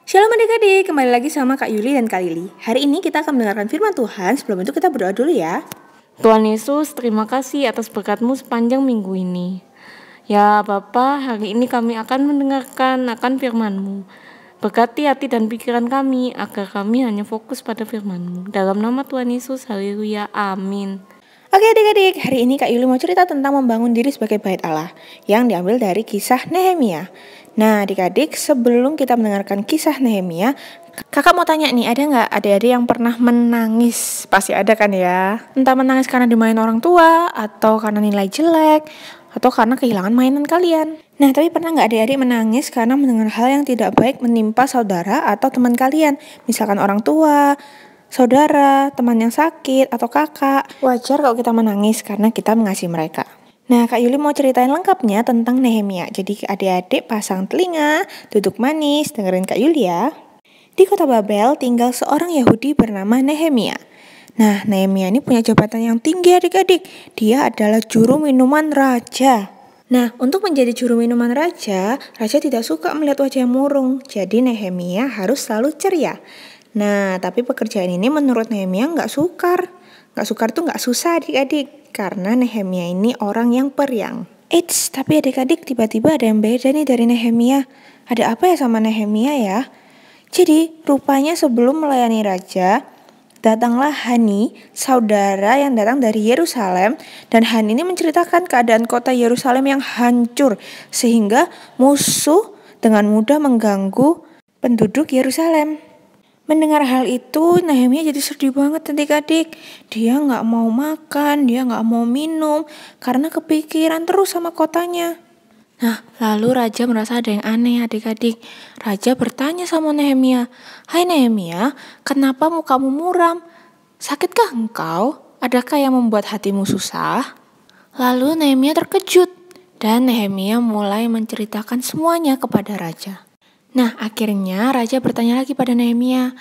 Shalom adik-adik, kembali lagi sama Kak Yuli dan Kak Lili. Hari ini kita akan mendengarkan firman Tuhan. Sebelum itu kita berdoa dulu ya. Tuhan Yesus, terima kasih atas berkat-Mu sepanjang minggu ini. Ya Bapa, hari ini kami akan mendengarkan akan firman-Mu. Berkati hati dan pikiran kami, agar kami hanya fokus pada firman-Mu. Dalam nama Tuhan Yesus, haleluya, amin. Oke adik-adik, hari ini Kak Yuli mau cerita tentang membangun diri sebagai bait Allah yang diambil dari kisah Nehemia. Nah adik-adik, sebelum kita mendengarkan kisah Nehemia, kakak mau tanya nih, ada nggak adik-adik yang pernah menangis? Pasti ada kan ya? Entah menangis karena dimarahin orang tua, atau karena nilai jelek, atau karena kehilangan mainan kalian. Nah tapi pernah nggak adik-adik menangis karena mendengar hal yang tidak baik menimpa saudara atau teman kalian? Misalkan orang tua, saudara, teman yang sakit, atau kakak. Wajar kalau kita menangis karena kita mengasihi mereka. Nah, Kak Yuli mau ceritain lengkapnya tentang Nehemia. Jadi adik-adik pasang telinga, duduk manis, dengerin Kak Yuli ya. Di kota Babel tinggal seorang Yahudi bernama Nehemia. Nah, Nehemia ini punya jabatan yang tinggi adik-adik. Dia adalah juru minuman raja. Nah, untuk menjadi juru minuman raja, raja tidak suka melihat wajah yang murung. Jadi Nehemia harus selalu ceria. Nah, tapi pekerjaan ini menurut Nehemia nggak sukar. Nggak sukar tuh nggak susah adik-adik. Karena Nehemia ini orang yang periang. Eits, tapi adik-adik tiba-tiba ada yang beda nih dari Nehemia. Ada apa ya sama Nehemia ya? Jadi, rupanya sebelum melayani raja, datanglah Hani, saudara yang datang dari Yerusalem, dan Hani ini menceritakan keadaan kota Yerusalem yang hancur, sehingga musuh dengan mudah mengganggu penduduk Yerusalem. Mendengar hal itu, Nehemia jadi sedih banget adik-adik. Dia nggak mau makan, dia nggak mau minum, karena kepikiran terus sama kotanya. Nah, lalu raja merasa ada yang aneh adik-adik. Raja bertanya sama Nehemia, "Hai Nehemia, kenapa mukamu muram? Sakitkah engkau? Adakah yang membuat hatimu susah?" Lalu Nehemia terkejut, dan Nehemia mulai menceritakan semuanya kepada raja. Nah, akhirnya raja bertanya lagi pada Nehemia,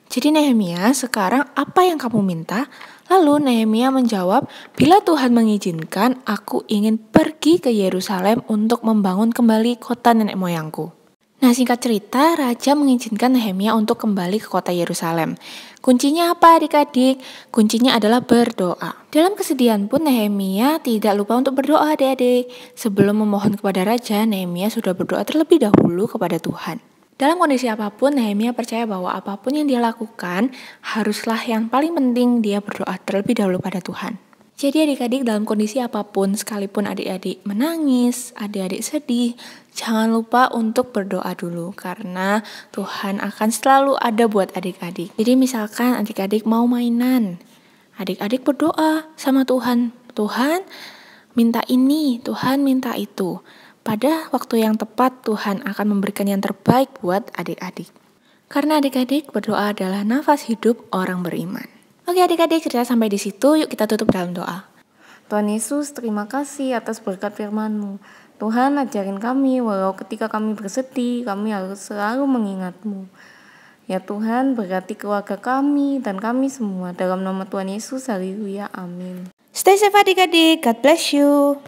"Jadi Nehemia, sekarang apa yang kamu minta?" Lalu Nehemia menjawab, "Bila Tuhan mengizinkan, aku ingin pergi ke Yerusalem untuk membangun kembali kota nenek moyangku." Nah, singkat cerita, raja mengizinkan Nehemia untuk kembali ke kota Yerusalem. Kuncinya apa adik-adik? Kuncinya adalah berdoa. Dalam kesedihan pun Nehemia tidak lupa untuk berdoa adik-adik. Sebelum memohon kepada raja, Nehemia sudah berdoa terlebih dahulu kepada Tuhan. Dalam kondisi apapun, Nehemia percaya bahwa apapun yang dia lakukan, haruslah yang paling penting dia berdoa terlebih dahulu pada Tuhan. Jadi adik-adik dalam kondisi apapun, sekalipun adik-adik menangis, adik-adik sedih, jangan lupa untuk berdoa dulu karena Tuhan akan selalu ada buat adik-adik. Jadi misalkan adik-adik mau mainan, adik-adik berdoa sama Tuhan. Tuhan minta ini, Tuhan minta itu. Pada waktu yang tepat Tuhan akan memberikan yang terbaik buat adik-adik. Karena adik-adik berdoa adalah nafas hidup orang beriman. Oke adik-adik, cerita sampai di situ, yuk kita tutup dalam doa. Tuhan Yesus, terima kasih atas berkat firman-Mu. Tuhan, ajarin kami walau ketika kami bersedih, kami harus selalu mengingat-Mu. Ya Tuhan, berkati keluarga kami dan kami semua. Dalam nama Tuhan Yesus, haleluya, amin. Stay safe adik-adik, God bless you.